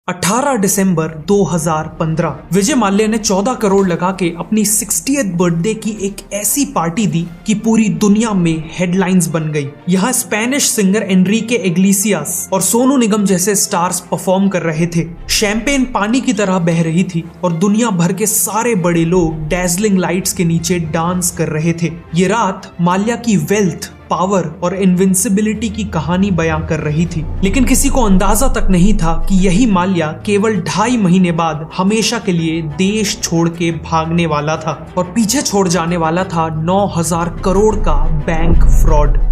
18 दिसंबर 2015 विजय माल्या ने 14 करोड़ लगा के अपनी 60th बर्थडे की एक ऐसी पार्टी दी कि पूरी दुनिया में हेडलाइंस बन गई। यहाँ स्पेनिश सिंगर एनरिके इग्लेसियास और सोनू निगम जैसे स्टार्स परफॉर्म कर रहे थे। शैंपेन पानी की तरह बह रही थी और दुनिया भर के सारे बड़े लोग डैज़लिंग लाइट्स के नीचे डांस कर रहे थे। ये रात माल्या की वेल्थ, पावर और इनविंसिबिलिटी की कहानी बयां कर रही थी, लेकिन किसी को अंदाजा तक नहीं था कि यही माल्या केवल 2.5 महीने बाद हमेशा के लिए देश छोड़ के भागने वाला था और पीछे छोड़ जाने वाला था 9,000 करोड़ का बैंक फ्रॉड।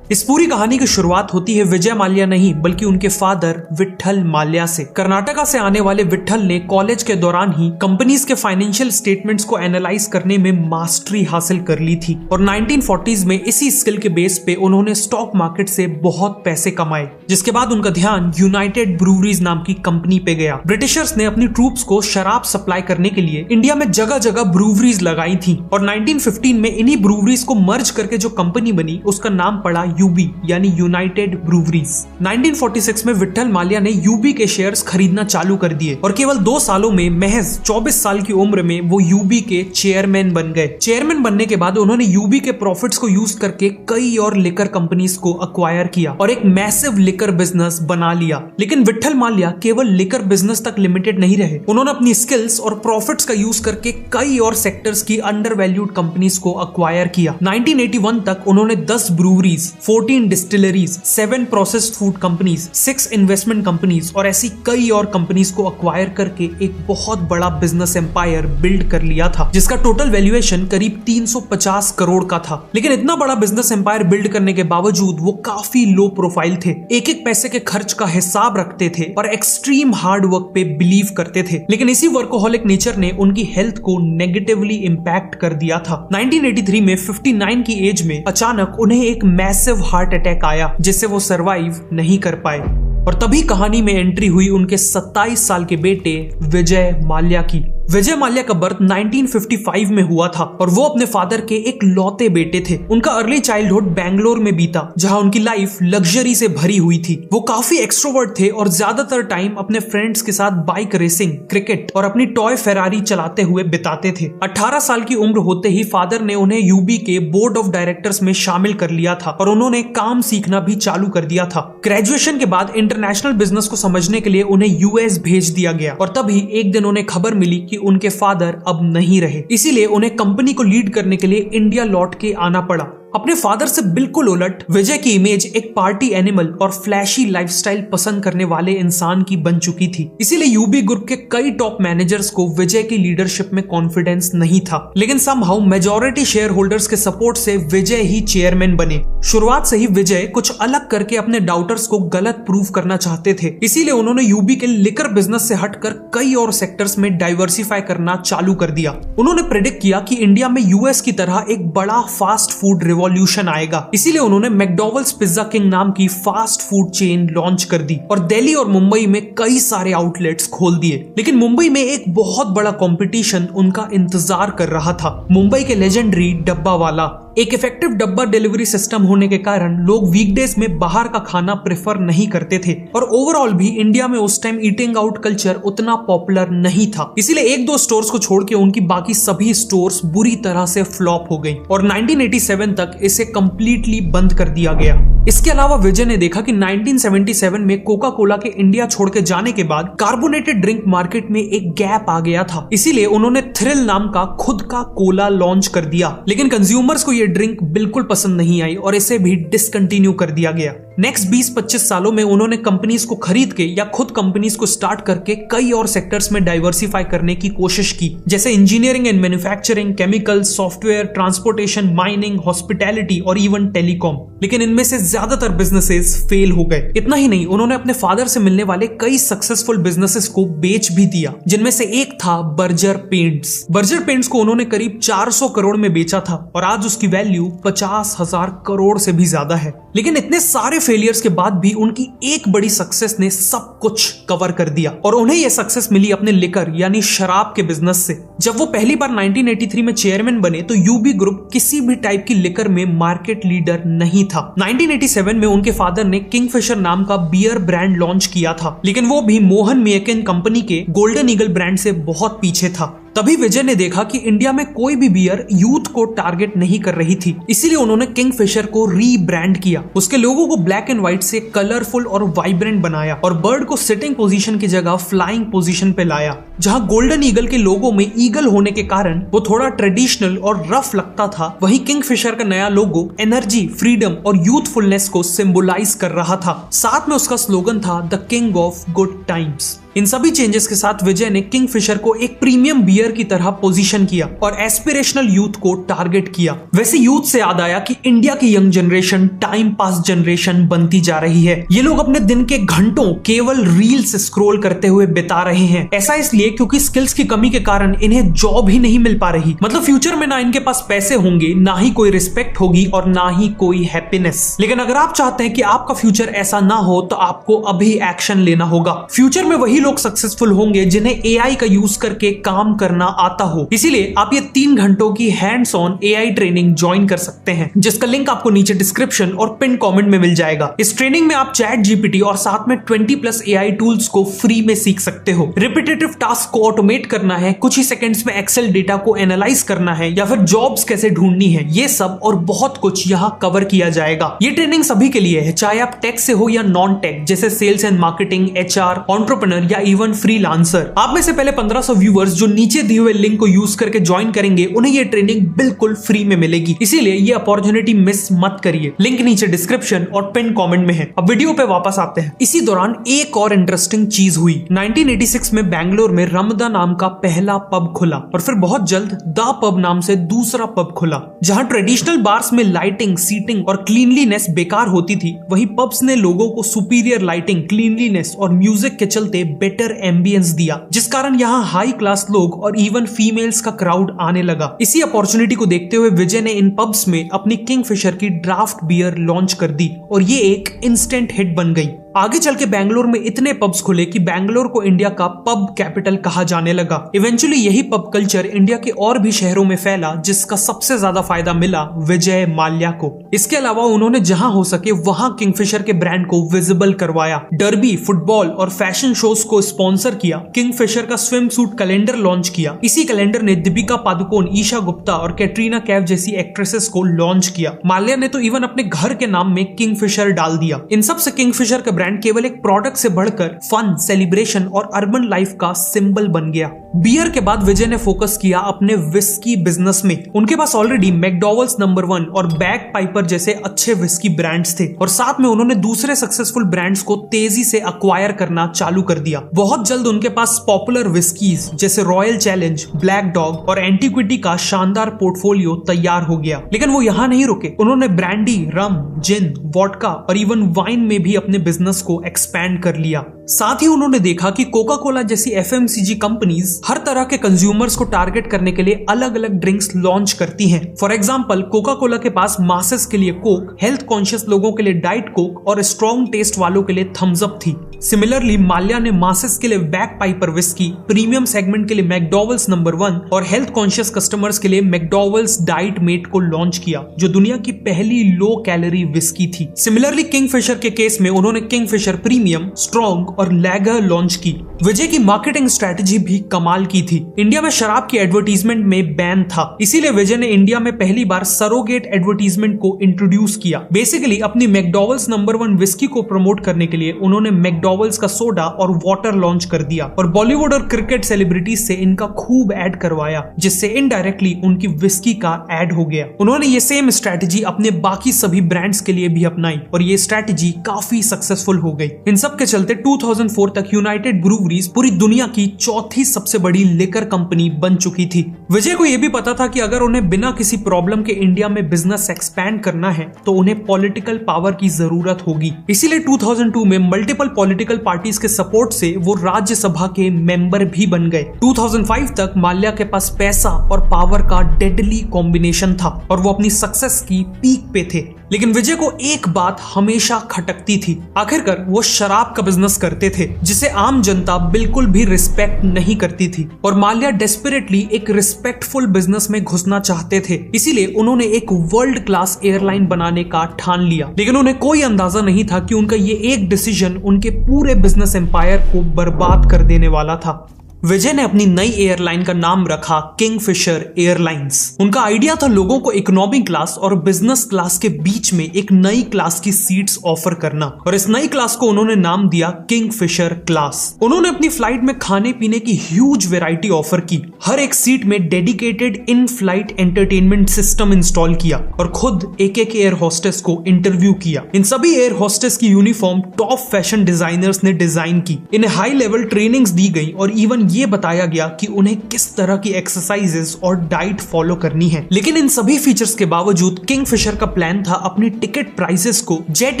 इस पूरी कहानी की शुरुआत होती है विजय माल्या नहीं बल्कि उनके फादर विट्ठल माल्या से। कर्नाटका से आने वाले विट्ठल ने कॉलेज के दौरान ही कंपनीज के फाइनेंशियल स्टेटमेंट्स को एनालाइज करने में मास्टरी हासिल कर ली थी और 1940s में इसी स्किल के बेस पे उन्होंने स्टॉक मार्केट से बहुत पैसे कमाए, जिसके बाद उनका ध्यान यूनाइटेड ब्रूवरीज नाम की कंपनी पे गया। ब्रिटिशर्स ने अपनी ट्रूप्स को शराब सप्लाई करने के लिए इंडिया में जगह जगह ब्रूवरीज लगाई थी और 1915 में इन्हीं ब्रूवरीज को मर्ज करके जो कंपनी बनी उसका नाम पड़ा यूबी यानी यूनाइटेड ब्रूवरीज। 1946 में विट्ठल माल्या ने यूबी के शेयर्स खरीदना चालू कर दिए और केवल 2 सालों में महज 24 साल की उम्र में वो यूबी के चेयरमैन बन गए। चेयरमैन बनने के बाद उन्होंने यूबी के प्रॉफिट्स को यूज करके कई और लिकर कंपनीज को अक्वायर किया और एक मैसिव लिकर बिजनेस बना लिया। लेकिन विट्ठल माल्या केवल लिकर बिजनेस तक लिमिटेड नहीं रहे। उन्होंने अपनी स्किल्स और प्रॉफिट्स का यूज करके कई और सेक्टर्स की अंडर वैल्यूड कंपनीज को अक्वायर किया। 1981 तक उन्होंने 10 breweries, 14 distilleries, 7 processed food companies, 6 investment companies और ऐसी कई और कंपनीज को अक्वायर करके एक बहुत बड़ा बिजनेस एम्पायर बिल्ड कर लिया था, जिसका टोटल वैल्यूएशन करीब 350 करोड़ का था। लेकिन इतना बड़ा बिजनेस एम्पायर बिल्ड करने के बावजूद वो काफी लो प्रोफाइल थे, एक एक पैसे के खर्च का हिसाब रखते थे और एक्सट्रीम हार्ड वर्क पे बिलीव करते थे। लेकिन इसी वर्कोहॉलिक नेचर ने उनकी हेल्थ को नेगेटिवली इंपैक्ट कर दिया था। 1983 में 59 की एज में अचानक उन्हें एक मैसिव हार्ट अटैक आया, जिससे वो सरवाइव नहीं कर पाए और तभी कहानी में एंट्री हुई उनके 27 साल के बेटे विजय माल्या की। विजय माल्या का बर्थ 1955 में हुआ था और वो अपने फादर के एक लौते बेटे थे। उनका अर्ली चाइल्डहुड बैंगलोर में बीता, जहां उनकी लाइफ लग्जरी से भरी हुई थी। वो काफी एक्सट्रोवर्ट थे और ज्यादातर टाइम अपने फ्रेंड्स के साथ बाइक रेसिंग, क्रिकेट और अपनी टॉय फेरारी चलाते हुए बिताते थे। 18 साल की उम्र होते ही फादर ने उन्हें यूबी के बोर्ड ऑफ डायरेक्टर्स में शामिल कर लिया था और उन्होंने काम सीखना भी चालू कर दिया था। ग्रेजुएशन के बाद इंटरनेशनल बिजनेस को समझने के लिए उन्हें यूएस भेज दिया गया और तभी एक दिन उन्हें खबर मिली कि उनके फादर अब नहीं रहे। इसीलिए उन्हें कंपनी को लीड करने के लिए इंडिया लौट के आना पड़ा। अपने फादर से बिल्कुल उलट विजय की इमेज एक पार्टी एनिमल और फ्लैशी लाइफस्टाइल पसंद करने वाले इंसान की बन चुकी थी। इसीलिए यूबी ग्रुप के कई टॉप मैनेजर्स को विजय की लीडरशिप में कॉन्फिडेंस नहीं था। लेकिन समहाउ मेजॉरिटी शेयर होल्डर्स के सपोर्ट से विजय ही चेयरमैन बने। शुरुआत से ही विजय कुछ अलग करके अपने डाउटर्स को गलत प्रूव करना चाहते थे। इसीलिए उन्होंने यूबी के लिकर बिजनेस से हटकर कई और सेक्टर्स में डाइवर्सिफाई करना चालू कर दिया। उन्होंने प्रेडिक्ट किया कि इंडिया में यूएस की तरह एक बड़ा फास्ट फूड रिवॉल्यूशन आएगा। इसीलिए उन्होंने मैकडॉवेल्स पिज्जा किंग नाम की फास्ट फूड चेन लॉन्च कर दी और दिल्ली और मुंबई में कई सारे आउटलेट्स खोल दिए। लेकिन मुंबई में एक बहुत बड़ा कंपटीशन उनका इंतजार कर रहा था। मुंबई के लेजेंडरी डब्बा वाला। एक इफेक्टिव डब्बा डिलीवरी सिस्टम होने के कारण लोग वीकडेज में बाहर का खाना प्रेफर नहीं करते थे और ओवरऑल भी इंडिया में उस टाइम ईटिंग आउट कल्चर उतना पॉपुलर नहीं था। इसीलिए 1-2 स्टोर्स को छोड़ के उनकी बाकी सभी स्टोर्स बुरी तरह से फ्लॉप हो गई और 1987 तक इसे कंप्लीटली बंद कर दिया गया। इसके अलावा विजय ने देखा कि 1977 में कोका कोला के इंडिया छोड़ के जाने के बाद कार्बोनेटेड ड्रिंक मार्केट में एक गैप आ गया था। इसीलिए उन्होंने थ्रिल नाम का खुद का कोला लॉन्च कर दिया। लेकिन कंज्यूमर्स को ये ड्रिंक बिल्कुल पसंद नहीं आई और इसे भी डिसकंटिन्यू कर दिया गया। नेक्स्ट 20-25 सालों में उन्होंने कंपनीज को खरीद के या खुद कंपनीज को स्टार्ट करके कई और सेक्टर्स में डाइवर्सिफाई करने की कोशिश की, जैसे engineering and manufacturing, chemical, software, transportation, mining, hospitality और इवन टेलीकॉम। लेकिन इनमें से ज्यादातर बिजनेसेस फेल हो गए। इतना ही नहीं, उन्होंने अपने फादर से मिलने वाले कई सक्सेसफुल बिजनेसेस को बेच भी दिया, जिनमें से एक था बर्जर पेंट्स। बर्जर पेंट्स को उन्होंने करीब 400 करोड़ में बेचा था और आज उसकी वैल्यू 50,000 करोड़ से भी ज्यादा है। लेकिन इतने सारे फेलियर्स के बाद भी उनकी एक बड़ी सक्सेस ने सब कुछ कवर कर दिया और उन्हें यह सक्सेस मिली अपने लिकर यानी शराब के बिजनेस से। जब वो पहली बार 1983 में चेयरमैन बने तो यूबी ग्रुप किसी भी टाइप की लिकर में मार्केट लीडर नहीं था। 1987 में उनके फादर ने किंगफिशर नाम का बियर ब्रांड लॉन्च किया था, लेकिन वो भी मोहन मियाकिन कंपनी के गोल्डन ईगल ब्रांड से बहुत पीछे था। तभी विजय ने देखा कि इंडिया में कोई भी बियर यूथ को टारगेट नहीं कर रही थी, इसीलिए उन्होंने किंगफिशर को रीब्रांड किया। उसके लोगो को ब्लैक एंड व्हाइट से कलरफुल और वाइब्रेंट बनाया और बर्ड को सिटिंग पोजीशन की जगह फ्लाइंग पोजीशन पे लाया। जहां गोल्डन ईगल के लोगो में ईगल होने के कारण वो थोड़ा ट्रेडिशनल और रफ लगता था, वहीं किंगफिशर का नया लोगो एनर्जी, फ्रीडम और यूथफुलनेस को सिंबलाइज कर रहा था। साथ में उसका स्लोगन था the king of good times. इन सभी चेंजेस के साथ विजय ने किंगफिशर को एक प्रीमियम बियर की तरह पोजीशन किया और एस्पिरेशनल यूथ को टारगेट किया। वैसे यूथ से याद आया कि इंडिया की young generation time pass generation बनती जा रही है। ये लोग अपने दिन के घंटों केवल रील्स स्क्रॉल करते हुए बिता रहे हैं। ऐसा इसलिए क्योंकि स्किल्स की कमी के कारण इन्हें जॉब ही नहीं मिल पा रही। मतलब फ्यूचर में ना इनके पास पैसे होंगे, ना ही कोई रिस्पेक्ट होगी और ना ही कोई हैप्पीनेस। लेकिन अगर आप चाहते हैं कि आपका फ्यूचर ऐसा ना हो तो आपको अभी एक्शन लेना होगा। फ्यूचर में वही लोग सक्सेसफुल होंगे जिन्हें एआई का यूज करके काम करना आता हो। इसीलिए आप ये 3 घंटों की hands on AI training join कर सकते हैं, जिसका लिंक आपको नीचे डिस्क्रिप्शन और पिन कमेंट में मिल जाएगा। इस ट्रेनिंग में आप चैट जीपीटी और साथ में 20+ एआई टूल्स को फ्री में सीख सकते हो। रिपीटेटिव टास्क को ऑटोमेट करना है, कुछ ही सेकंड्स में एक्सेल डेटा को एनालाइज करना है या फिर जॉब्स कैसे ढूंढनी है, ये सब और बहुत कुछ यहाँ कवर किया जाएगा। ये ट्रेनिंग सभी के लिए है, चाहे आप टेक से हो या नॉन टेक, जैसे sales and marketing, HR, entrepreneur या इवन फ्रीलांसर। आप में से पहले 1500 व्यूअर्स जो नीचे दिए हुए लिंक को यूज करके ज्वाइन करेंगे, उन्हें ये ट्रेनिंग बिल्कुल फ्री में मिलेगी। इसीलिए ये अपॉर्चुनिटी मिस मत करिए। लिंक नीचे डिस्क्रिप्शन और पिन कमेंट में है। अब वीडियो पे वापस आते हैं। इसी दौरान एक और इंटरेस्टिंग चीज हुई। 1986 में बैंगलोर में रमदा नाम का पहला पब खुला और फिर बहुत जल्द द पब नाम से दूसरा पब खुला। जहां ट्रेडिशनल बार्स में लाइटिंग, सीटिंग और क्लीनलीनेस बेकार होती थी, वहीं पब्स ने लोगों को सुपीरियर लाइटिंग, क्लीनलीनेस और म्यूजिक के चलते बेटर एम्बियंस दिया, जिस कारण यहाँ हाई क्लास लोग और इवन फीमेल्स का क्राउड आने लगा। इसी अपॉर्चुनिटी को देखते हुए विजय ने इन पब्स में अपनी किंगफिशर की ड्राफ्ट बियर लॉन्च कर दी और ये एक इंस्टेंट हिट बन गई। आगे चल के बैंगलोर में इतने पब्स खुले कि बैंगलोर को इंडिया का पब कैपिटल कहा जाने लगा। इवेंचुअली यही पब कल्चर इंडिया के और भी शहरों में फैला, जिसका सबसे ज्यादा फायदा मिला विजय माल्या को। इसके अलावा उन्होंने जहां हो सके वहां किंगफिशर के ब्रांड को विजिबल करवाया, डर्बी, फुटबॉल और फैशन शोज को स्पॉन्सर किया, किंगफिशर का स्विम सूट कैलेंडर लॉन्च किया। इसी कैलेंडर ने दीपिका पादुकोण, ईशा गुप्ता और कैटरीना कैफ जैसी एक्ट्रेसेस को लॉन्च किया। माल्या ने तो इवन अपने घर के नाम में किंगफिशर डाल दिया। इन सब से किंगफिशर का ब्रांड केवल एक प्रोडक्ट से बढ़कर फन, सेलिब्रेशन और अर्बन लाइफ का सिंबल बन गया। बियर के बाद विजय ने फोकस किया अपने विस्की बिजनेस में। उनके पास ऑलरेडी मैकडॉवेल्स नंबर 1 और बैग पाइपर जैसे अच्छे विस्की ब्रांड्स थे और साथ में उन्होंने दूसरे सक्सेसफुल ब्रांड्स को तेजी से अक्वायर करना चालू कर दिया। बहुत जल्द उनके पास पॉपुलर विस्कीज जैसे रॉयल चैलेंज, ब्लैक डॉग और एंटीक्विटी का शानदार पोर्टफोलियो तैयार हो गया। लेकिन वो यहाँ नहीं रुके, उन्होंने ब्रांडी, रम, जिन, वोडका और इवन वाइन में भी अपने बिजनेस को एक्सपैंड कर लिया। साथ ही उन्होंने देखा कि कोका कोला जैसी एफएमसीजी कंपनीज हर तरह के कंज्यूमर्स को टारगेट करने के लिए अलग अलग ड्रिंक्स लॉन्च करती हैं। फॉर एग्जांपल, कोका कोला के पास मासेस के लिए कोक, हेल्थ कॉन्शियस लोगों के लिए डाइट कोक और स्ट्रॉन्ग टेस्ट वालों के लिए थम्स अप थी। सिमिलरली माल्या ने मासेस के लिए back Piper whisky, premium segment के लिए मैकडॉवेल्स नंबर 1 और हेल्थ कॉन्शियस कस्टमर्स के लिए मैकडॉवेल्स डाइट मेट को लॉन्च किया, जो दुनिया की पहली लो कैलोरी विस्की थी। सिमिलरली किंगफिशर के केस में उन्होंने किंगफिशर प्रीमियम, स्ट्रॉन्ग और लैगर लॉन्च की। विजय की मार्केटिंग स्ट्रेटजी भी कमाल की थी। इंडिया में शराब की एडवर्टीजमेंट में बैन था, इसीलिए विजय ने इंडिया में पहली बार सरोगेट एडवर्टीजमेंट को इंट्रोड्यूस किया। बेसिकली अपनी मैकडॉवेल्स नंबर 1 विस्की को प्रमोट करने के लिए उन्होंने मैकडॉवेल्स का सोडा और वाटर लॉन्च कर दिया और बॉलीवुड और क्रिकेट सेलिब्रिटीज से इनका खूब ऐड करवाया, जिससे इनडायरेक्टली उनकी विस्की का ऐड हो गया। उन्होंने ये सेम स्ट्रेटजी अपने बाकी सभी ब्रांड्स के लिए भी अपनाई और ये स्ट्रेटजी काफी सक्सेसफुल हो गई। इन सब के चलते 2004 तक यूनाइटेड ब्रूवरीज पूरी दुनिया की चौथी सबसे बड़ी लिकर कंपनी बन चुकी थी। विजय को यह भी पता था कि अगर उन्हें बिना किसी प्रॉब्लम के इंडिया में बिजनेस एक्सपैंड करना है तो उन्हें पॉलिटिकल पावर की जरूरत होगी। इसीलिए 2002 में मल्टीपल पॉलिटिकल पार्टीज के सपोर्ट से वो राज्यसभा के मेंबर भी बन गए। 2005 तक माल्या के पास पैसा और पावर का डेडली कॉम्बिनेशन था और वो अपनी सक्सेस की पीक पे थे। लेकिन विजय को एक बात हमेशा खटकती थी। आखिरकार वो शराब का बिजनेस करते थे जिसे आम जनता बिल्कुल भी रिस्पेक्ट नहीं करती थी और माल्या डेस्परेटली एक रिस्पेक्टफुल बिजनेस में घुसना चाहते थे। इसीलिए उन्होंने एक वर्ल्ड क्लास एयरलाइन बनाने का ठान लिया। लेकिन उन्हें कोई अंदाजा नहीं था कि उनका ये एक डिसीजन उनके पूरे बिजनेस एम्पायर को बर्बाद कर देने वाला था। विजय ने अपनी नई एयरलाइन का नाम रखा किंगफिशर एयरलाइंस। उनका आइडिया था लोगों को इकोनॉमी क्लास और बिजनेस क्लास के बीच में एक नई क्लास की सीट्स ऑफर करना और इस नई क्लास को उन्होंने नाम दिया किंगफिशर क्लास। उन्होंने अपनी फ्लाइट में खाने पीने की ह्यूज वैरायटी ऑफर की, हर एक सीट में dedicated in flight entertainment system install किया और खुद एक एक एयर होस्टेस को इंटरव्यू किया। इन सभी एयर होस्टेस की यूनिफॉर्म टॉप फैशन डिजाइनर्स ने डिजाइन की, इन्हें हाई लेवल ट्रेनिंग्स दी गई और इवन ये बताया गया कि उन्हें किस तरह की एक्सरसाइजेस और डाइट फॉलो करनी है। लेकिन इन सभी फीचर्स के बावजूद किंगफिशर का प्लान था अपनी टिकट प्राइसेस को जेट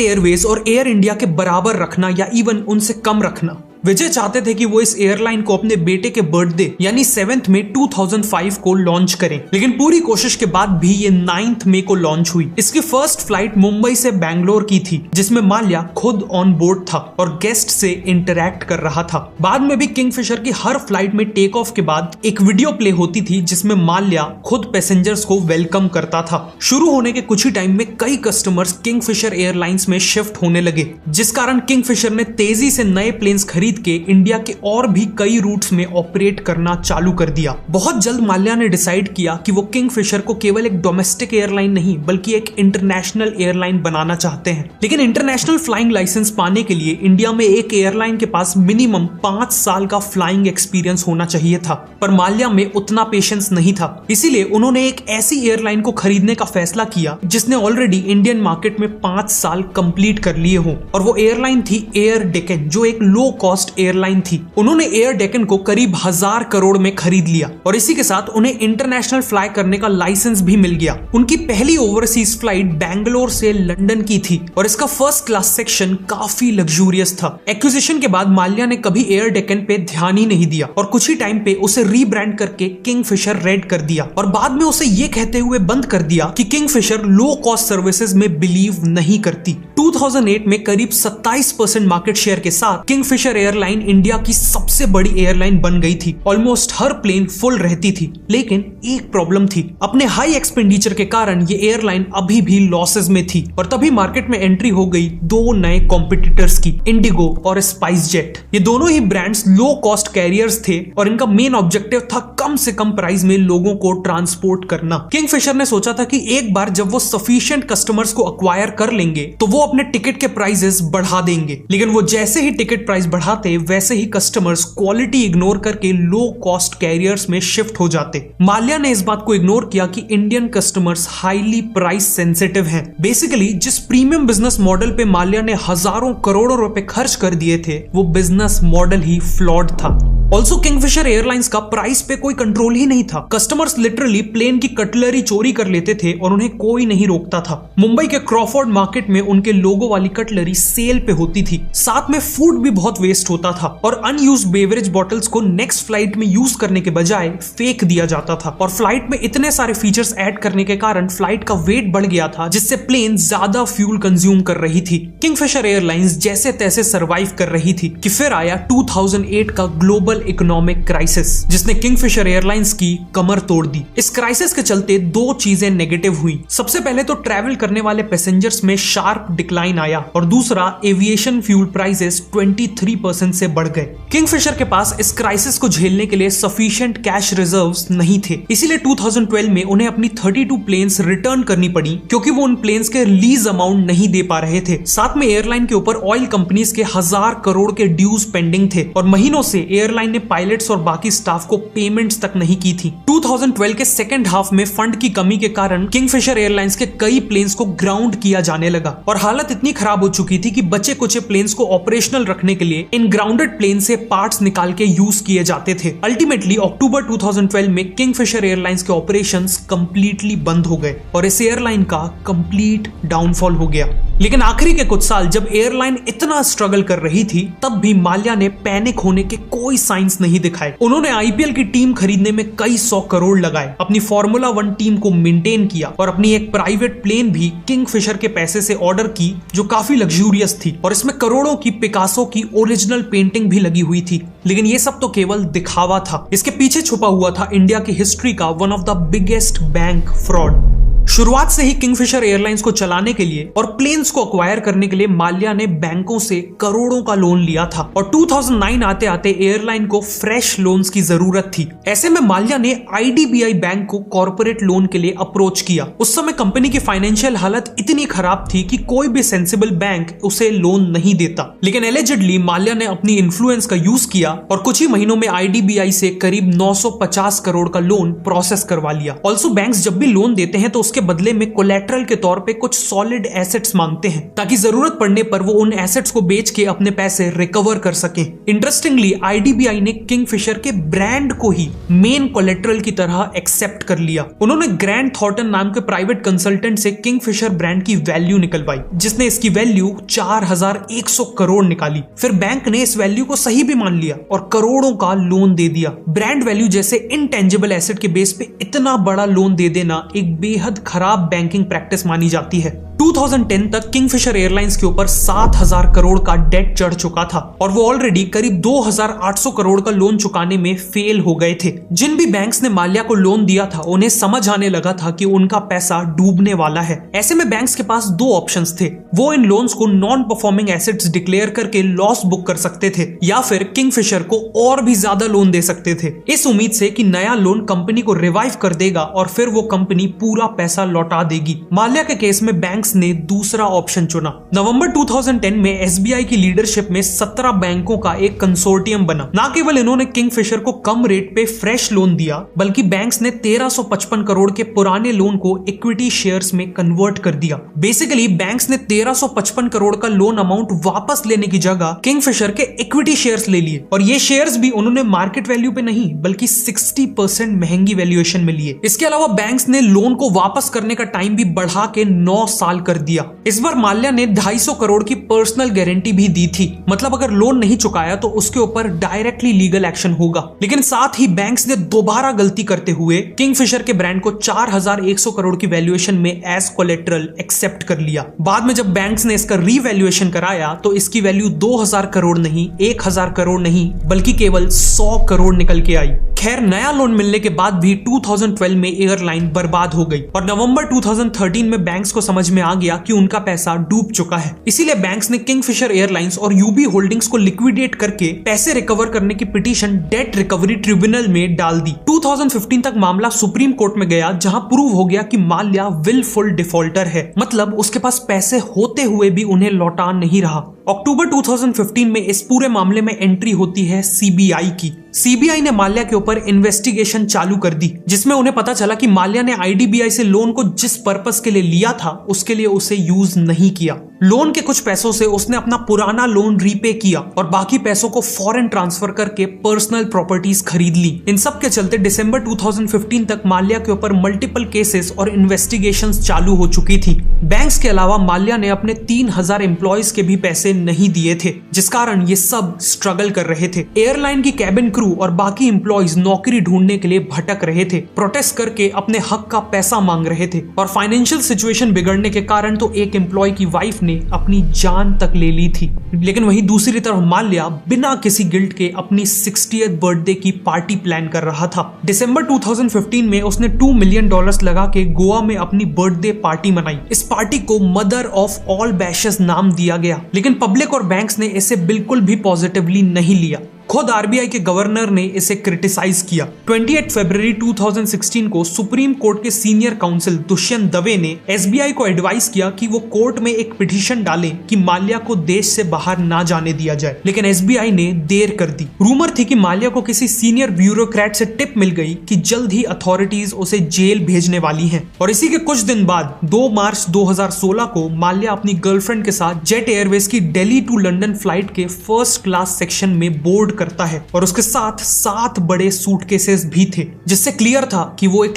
एयरवेज और एयर इंडिया के बराबर रखना या इवन उनसे कम रखना। विजय चाहते थे कि वो इस एयरलाइन को अपने बेटे के बर्थडे यानी 7 मई 2005 को लॉन्च करें, लेकिन पूरी कोशिश के बाद भी ये 9 मई को लॉन्च हुई। इसकी फर्स्ट फ्लाइट मुंबई से बैंगलोर की थी जिसमें माल्या खुद ऑन बोर्ड था और गेस्ट से इंटरैक्ट कर रहा था। बाद में भी किंगफिशर की हर फ्लाइट में टेक ऑफ के बाद एक वीडियो प्ले होती थी जिसमें माल्या खुद पैसेंजर्स को वेलकम करता था। शुरू होने के कुछ ही टाइम में कई कस्टमर्स किंगफिशर एयरलाइंस में शिफ्ट होने लगे, जिस कारण किंगफिशर ने तेजी से नए प्लेन्स खरीद के इंडिया के और भी कई रूट्स में ऑपरेट करना चालू कर दिया। बहुत जल्द माल्या ने डिसाइड किया कि वो किंगफिशर को केवल एक डोमेस्टिक एयरलाइन नहीं बल्कि एक इंटरनेशनल एयरलाइन बनाना चाहते हैं। लेकिन इंटरनेशनल फ्लाइंग लाइसेंस पाने के लिए इंडिया में एक एयरलाइन के पास मिनिमम 5 साल का फ्लाइंग एक्सपीरियंस होना चाहिए था, पर माल्या में उतना पेशेंस नहीं था। इसीलिए उन्होंने एक ऐसी एयरलाइन को खरीदने का फैसला किया जिसने ऑलरेडी इंडियन मार्केट में 5 साल कंप्लीट कर लिए हो और वो एयरलाइन थी एयर डेक्कन, जो एक लो कॉस्ट एयरलाइन थी। उन्होंने एयर डेक्कन को करीब 1000 करोड़ में खरीद लिया और इसी के साथ उन्हें इंटरनेशनल फ्लाई करने का लाइसेंस भी मिल गया। उनकी पहली ओवरसीज फ्लाइट बैंगलोर से लंदन की थी और इसका फर्स्ट क्लास सेक्शन काफी लग्जूरियस था। एक्विजिशन के बाद माल्या ने कभी एयर डेक्कन पे ध्यान ही नहीं दिया और कुछ ही टाइम पे उसे रीब्रांड करके किंगफिशर रेड कर दिया और बाद में उसे ये कहते हुए बंद कर दिया कि किंगफिशर लो कॉस्ट सर्विसेज में बिलीव नहीं करती। 2008 में करीब 27% मार्केट शेयर के साथ किंगफिशर एयरलाइन इंडिया की सबसे बड़ी एयरलाइन बन गई थी। ऑलमोस्ट हर प्लेन फुल रहती थी, लेकिन एक प्रॉब्लम थी। अपने हाई एक्सपेंडिचर के कारण ये एयरलाइन अभी भी लॉसेस में थी और तभी मार्केट में एंट्री हो गई 2 नए कॉम्पिटिटर्स की, इंडिगो और स्पाइस जेट। ये दोनों ही ब्रांड्स लो कॉस्ट कैरियर्स थे और इनका मेन ऑब्जेक्टिव था कम से कम प्राइस में लोगों को ट्रांसपोर्ट करना। किंगफिशर ने सोचा था कि एक बार जब वो सफिशिएंट कस्टमर्स को अक्वायर कर लेंगे तो वो अपने टिकट के प्राइसेस बढ़ा देंगे। लेकिन वो जैसे ही टिकट प्राइस बढ़ाते वैसे ही कस्टमर्स क्वालिटी इग्नोर करके लो कॉस्ट कैरियर्स में शिफ्ट हो जाते। माल्या ने इस बात को इग्नोर किया कि Indian customers highly price sensitive हैं। बेसिकली जिस प्रीमियम बिजनेस मॉडल पे माल्या ने हजारों करोड़ों रुपए खर्च कर दिए थे वो बिजनेस मॉडल ही फ्लॉड था। ऑल्सो किंगफिशर एयरलाइंस का प्राइस पे कोई कंट्रोल ही नहीं था। कस्टमर्स लिटरली प्लेन की कटलरी चोरी कर लेते थे और उन्हें कोई नहीं रोकता था। मुंबई के क्रॉफोर्ड मार्केट में उनके लोगो वाली कटलरी सेल पे होती थी। साथ में फूड भी बहुत वेस्ट होता था और अनयूज्ड बेवरेज बॉटल्स को नेक्स्ट फ्लाइट में यूज करने के बजाय फेंक दिया जाता था और फ्लाइट में इतने सारे फीचर्स ऐड करने के कारण फ्लाइट का वेट बढ़ गया था, जिससे प्लेन ज्यादा फ्यूल कंज्यूम कर रही थी। किंगफिशर एयरलाइंस जैसे तैसे सरवाइव कर रही थी कि फिर आया 2008 का ग्लोबल इकोनॉमिक क्राइसिस, जिसने किंगफिशर एयरलाइंस की कमर तोड़ दी। इस क्राइसिस के चलते 2 चीजें नेगेटिव हुई। सबसे पहले तो ट्रैवल करने वाले पैसेंजर्स में शार्प डिक्लाइन आया और दूसरा एविएशन फ्यूल प्राइसेस 23% से बढ़ गए। किंगफिशर के पास इस क्राइसिस को झेलने के लिए सफिशिएंट कैश रिजर्व्स नहीं थे, इसीलिए 2012 में उन्हें अपनी 32 प्लेन्स रिटर्न करनी पड़ी क्योंकि वो उन प्लेन्स के लीज अमाउंट नहीं दे पा रहे थे। साथ में एयरलाइन के ऊपर ऑयल कंपनीज के 1000 करोड़ के ड्यूज पेंडिंग थे और महीनों से एयरलाइन एयरलाइन ने पायलट्स और बाकी स्टाफ को पेमेंट्स तक नहीं की थी। 2012 के सेकेंड हाफ में फंड की कमी के कारण किंगफिशर एयरलाइंस के कई प्लेन्स को ग्राउंड किया जाने लगा और हालत इतनी खराब हो चुकी थी कि बचे कुचे प्लेन्स को ऑपरेशनल रखने के लिए इन ग्राउंडेड प्लेन से पार्ट्स निकाल के यूज किए जाते थे। अल्टीमेटली अक्टूबर 2012 में किंगफिशर एयरलाइंस के ऑपरेशंस कंप्लीटली बंद हो गए और इस एयरलाइन का कंप्लीट डाउनफॉल हो गया। लेकिन आखिरी के कुछ साल जब एयरलाइन इतना स्ट्रगल कर रही थी तब भी माल्या ने पैनिक होने के कोई साइंस नहीं दिखाए। उन्होंने आईपीएल की टीम खरीदने में कई 100 करोड़ लगाए, अपनी फॉर्मूला 1 टीम को मेंटेन किया और अपनी एक प्राइवेट प्लेन भी किंगफिशर के पैसे से ऑर्डर की जो काफी लग्जूरियस थी और इसमें करोड़ों की पिकासो की ओरिजिनल पेंटिंग भी लगी हुई थी। लेकिन ये सब तो केवल दिखावा था, इसके पीछे छुपा हुआ था इंडिया की हिस्ट्री का one of the biggest bank fraud. शुरुआत से ही किंगफिशर एयरलाइंस को चलाने के लिए और प्लेन्स को अक्वायर करने के लिए माल्या ने बैंकों से करोड़ों का लोन लिया था और 2009 आते आते एयरलाइन को फ्रेश लोन्स की जरूरत थी। ऐसे में माल्या ने आईडीबीआई बैंक को कॉर्पोरेट लोन के लिए अप्रोच किया। उस समय कंपनी की फाइनेंशियल हालत इतनी खराब थी कि कोई भी सेंसिबल बैंक उसे लोन नहीं देता। लेकिन एलिजिडली माल्या ने अपनी इन्फ्लुएंस का यूज किया और कुछ ही महीनों में आईडीबीआई से करीब 950 करोड़ का लोन प्रोसेस करवा लिया। ऑल्सो बैंक्स जब भी लोन देते हैं तो उसके बदले में कोलैटरल के तौर पे कुछ सॉलिड एसेट्स मांगते हैं ताकि जरूरत पड़ने पर वो उन एसेट्स को बेच के अपने पैसे रिकवर कर सके। इंटरेस्टिंगली आईडीबीआई ने किंगफिशर के ब्रांड को ही मेन कोलैटरल की तरह एक्सेप्ट कर लिया। उन्होंने ग्रैंड थॉर्टन नाम के प्राइवेट कंसल्टेंट से किंगफिशर ब्रांड की वैल्यू निकलवाई जिसने इसकी वैल्यू 4100 करोड़ निकाली। फिर बैंक ने इस वैल्यू को सही भी मान लिया और करोड़ों का लोन दे दिया। ब्रांड वैल्यू जैसे इनटेंजिबल एसेट के बेस पे इतना बड़ा लोन दे देना एक बेहद खराब बैंकिंग प्रैक्टिस मानी जाती है। 2010 तक किंगफिशर एयरलाइंस के ऊपर 7000 करोड़ का डेट चढ़ चुका था और वो ऑलरेडी करीब 2800 करोड़ का लोन चुकाने में फेल हो गए थे। जिन भी बैंक्स ने माल्या को लोन दिया था उन्हें समझ आने लगा था कि उनका पैसा डूबने वाला है। ऐसे में बैंक्स के पास दो ऑप्शंस थे, वो इन लोन्स को नॉन परफॉर्मिंग एसेट्स डिक्लेयर करके लॉस बुक कर सकते थे या फिर किंगफिशर को और भी ज्यादा लोन दे सकते थे इस उम्मीद से कि नया लोन कंपनी को रिवाइव कर देगा और फिर वो कंपनी पूरा पैसा लौटा देगी। माल्या के केस में बैंक ने दूसरा ऑप्शन चुना। नवंबर 2010 में एसबीआई की लीडरशिप में 17 बैंकों का एक कंसोर्टियम बना। ना केवल इन्होंने किंगफिशर को कम रेट पे फ्रेश लोन दिया बल्कि बैंक्स ने 1355 करोड़ के पुराने लोन को इक्विटी शेयर्स में कन्वर्ट कर दिया। बेसिकली बैंक्स ने 1355 करोड़ का लोन अमाउंट वापस लेने की जगह किंगफिशर के इक्विटी शेयर्स ले लिए और ये शेयर्स भी उन्होंने मार्केट वैल्यू पे नहीं बल्कि 60% महंगी वैल्यूएशन में लिए। इसके अलावा बैंक्स ने लोन को वापस करने का टाइम भी बढ़ा के 9 साल कर दिया। इस बार माल्या ने 250 करोड़ की पर्सनल गारंटी भी दी थी, मतलब अगर लोन नहीं चुकाया तो उसके ऊपर डायरेक्टली लीगल एक्शन होगा। लेकिन साथ ही बैंक्स ने दोबारा गलती करते हुए किंगफिशर के ब्रांड को 4100 करोड़ की वैल्यूएशन में एज कोलेटरल एक्सेप्ट कर लिया। बाद में जब बैंक्स ने इसका रीवैल्यूएशन कराया तो इसकी वैल्यू 2000 करोड़ नहीं, 1000 करोड़ नहीं बल्कि केवल 100 करोड़ निकल के आई। खैर नया लोन मिलने के बाद भी 2012 में एयरलाइन बर्बाद हो गई और नवंबर 2013 में बैंक्स को समझ में आ गया कि उनका पैसा डूब चुका है। इसीलिए बैंक्स ने किंगफिशर एयरलाइंस और यूबी होल्डिंग्स को लिक्विडेट करके पैसे रिकवर करने की पिटीशन डेट रिकवरी ट्रिब्यूनल में डाल दी। 2015 तक मामला सुप्रीम कोर्ट में गया जहां प्रूव हो गया कि माल्या विलफुल डिफॉल्टर है, मतलब उसके पास पैसे होते हुए भी उन्हें लौटा नहीं रहा। अक्टूबर 2015 में इस पूरे मामले में एंट्री होती है सीबीआई की। सीबीआई ने माल्या के ऊपर इन्वेस्टिगेशन चालू कर दी जिसमें उन्हें पता चला कि माल्या ने आईडीबीआई से लोन को जिस पर्पस के लिए लिया था उसके लिए उसे यूज नहीं किया। लोन के कुछ पैसों से उसने अपना पुराना लोन रीपे किया और बाकी पैसों को फॉरेन ट्रांसफर करके पर्सनल प्रॉपर्टीज खरीद ली। इन सब के चलते दिसंबर 2015 तक माल्या के ऊपर मल्टीपल केसेस और इन्वेस्टिगेशंस चालू हो चुकी थी। बैंक्स के अलावा माल्या ने अपने 3000 एम्प्लॉयज के भी पैसे नहीं दिए थे जिस कारण ये सब स्ट्रगल कर रहे थे। एयरलाइन की कैबिन क्रू और बाकी एम्प्लॉयज नौकरी ढूंढने के लिए भटक रहे थे, प्रोटेस्ट करके अपने हक का पैसा मांग रहे थे और फाइनेंशियल सिचुएशन बिगड़ने के कारण तो एक एम्प्लॉय की वाइफ ने अपनी जान तक ले ली थी। लेकिन वहीं दूसरी तरफ माल्या बिना किसी गिल्ट के अपनी 60th बर्थडे की पार्टी प्लान कर रहा था। दिसंबर 2015 में उसने $2 मिलियन लगा के गोवा में अपनी बर्थडे पार्टी मनाई। इस पार्टी को मदर ऑफ ऑल बैशेस नाम दिया गया, लेकिन पब्लिक और बैंक्स ने इसे बिल्कुल भी पॉजिटिवली नहीं लिया। खुद आरबीआई के गवर्नर ने इसे क्रिटिसाइज किया। 28 फरवरी 2016 को सुप्रीम कोर्ट के सीनियर काउंसिल दुष्यंत दवे ने एसबीआई को एडवाइस किया कि वो कोर्ट में एक पिटीशन डालें कि माल्या को देश से बाहर ना जाने दिया जाए, लेकिन एसबीआई ने देर कर दी। रूमर थी कि माल्या को किसी सीनियर ब्यूरोक्रेट से टिप मिल गई कि जल्द ही अथॉरिटीज उसे जेल भेजने वाली हैं। और इसी के कुछ दिन बाद 2 मार्च 2016 को माल्या अपनी गर्लफ्रेंड के साथ जेट एयरवेज की दिल्ली टू लंदन फ्लाइट के फर्स्ट क्लास सेक्शन में बोर्ड करता है और उसके साथ 7 बड़े सूटकेसेस भी थे, जिससे क्लियर था कि वो एक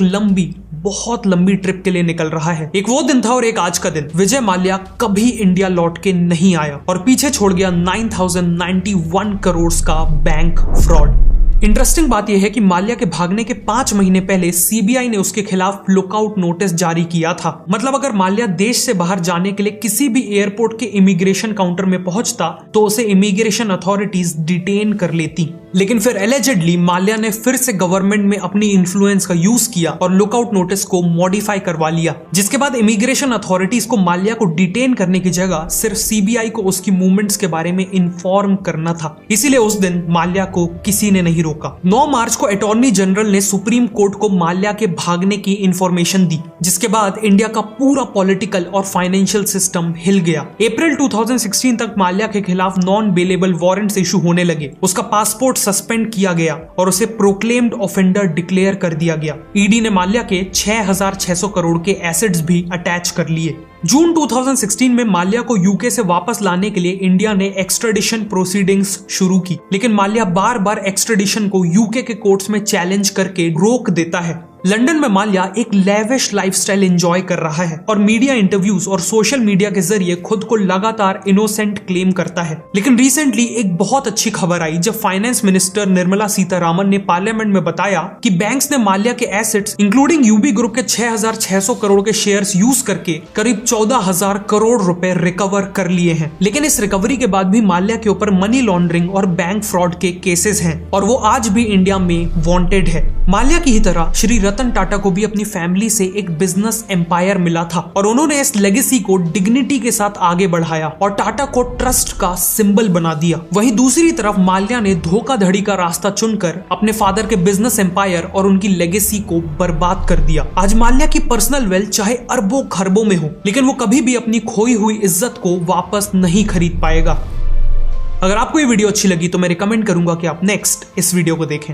बहुत लंबी ट्रिप के लिए निकल रहा है। एक वो दिन था और एक आज का दिन। विजय माल्या कभी इंडिया लौट के नहीं आया और पीछे छोड़ गया 9,091 करोड़ का बैंक फ्रॉड। इंटरेस्टिंग बात यह है कि माल्या के भागने के 5 महीने पहले सीबीआई ने उसके खिलाफ लुकआउट नोटिस जारी किया था। मतलब अगर माल्या देश से बाहर जाने के लिए किसी भी एयरपोर्ट के इमिग्रेशन काउंटर में पहुंचता तो उसे इमिग्रेशन अथॉरिटीज डिटेन कर लेती। लेकिन फिर एलिजिडली माल्या ने फिर से गवर्नमेंट में अपनी इन्फ्लुएंस का यूज किया और लुकआउट नोटिस को मॉडिफाई करवा लिया, जिसके बाद इमिग्रेशन अथॉरिटीज को माल्या को डिटेन करने की जगह सिर्फ सीबीआई को उसकी मूवमेंट्स के बारे में इन्फॉर्म करना था। इसीलिए उस दिन माल्या को किसी ने नहीं रोका। 9 मार्च को अटॉर्नी जनरल ने सुप्रीम कोर्ट को माल्या के भागने की इंफॉर्मेशन दी, जिसके बाद इंडिया का पूरा पॉलिटिकल और फाइनेंशियल सिस्टम हिल गया। अप्रैल 2016 तक माल्या के खिलाफ नॉन बेलेबल वारंट्स इशू होने लगे, उसका पासपोर्ट सस्पेंड किया गया और उसे प्रोक्लेम्ड ऑफेंडर डिक्लेयर कर दिया गया। ईडी ने माल्या के 6,600 करोड़ के एसेट्स भी अटैच कर लिए। जून 2016 में माल्या को यूके से वापस लाने के लिए इंडिया ने एक्स्ट्राडिशन प्रोसीडिंग्स शुरू की, लेकिन माल्या बार बार एक्स्ट्राडिशन को यूके के कोर्ट्स में चैलेंज करके रोक देता है। लंदन में माल्या एक लेविश लाइफस्टाइल एंजॉय कर रहा है और मीडिया इंटरव्यूज और सोशल मीडिया के जरिए खुद को लगातार इनोसेंट क्लेम करता है। लेकिन रिसेंटली एक बहुत अच्छी खबर आई जब फाइनेंस मिनिस्टर निर्मला सीतारामन ने पार्लियामेंट में बताया कि बैंक्स ने माल्या के एसेट्स इंक्लूडिंग यूबी ग्रुप के 6,600 करोड़ के शेयर्स यूज करके करीब 14,000 करोड़ रुपए रिकवर कर लिए हैं। लेकिन इस रिकवरी के बाद भी माल्या के ऊपर मनी लॉन्ड्रिंग और बैंक फ्रॉड के केसेस हैं और वो आज भी इंडिया में वांटेड है। माल्या की ही तरह श्री रतन टाटा को भी अपनी फैमिली से एक बिजनेस एम्पायर मिला था और उन्होंने इस लेगेसी को डिग्निटी के साथ आगे बढ़ाया और टाटा को ट्रस्ट का सिंबल बना दिया। वहीं दूसरी तरफ माल्या ने धोखाधड़ी का रास्ता चुनकर अपने फादर के बिजनेस एम्पायर और उनकी लेगेसी को बर्बाद कर दिया। आज माल्या की पर्सनल वेल्थ चाहे अरबों खरबों में हो, लेकिन वो कभी भी अपनी खोई हुई इज्जत को वापस नहीं खरीद पाएगा। अगर आपको ये वीडियो अच्छी लगी तो मैं रिकमेंड करूंगा कि आप नेक्स्ट इस वीडियो को देखें।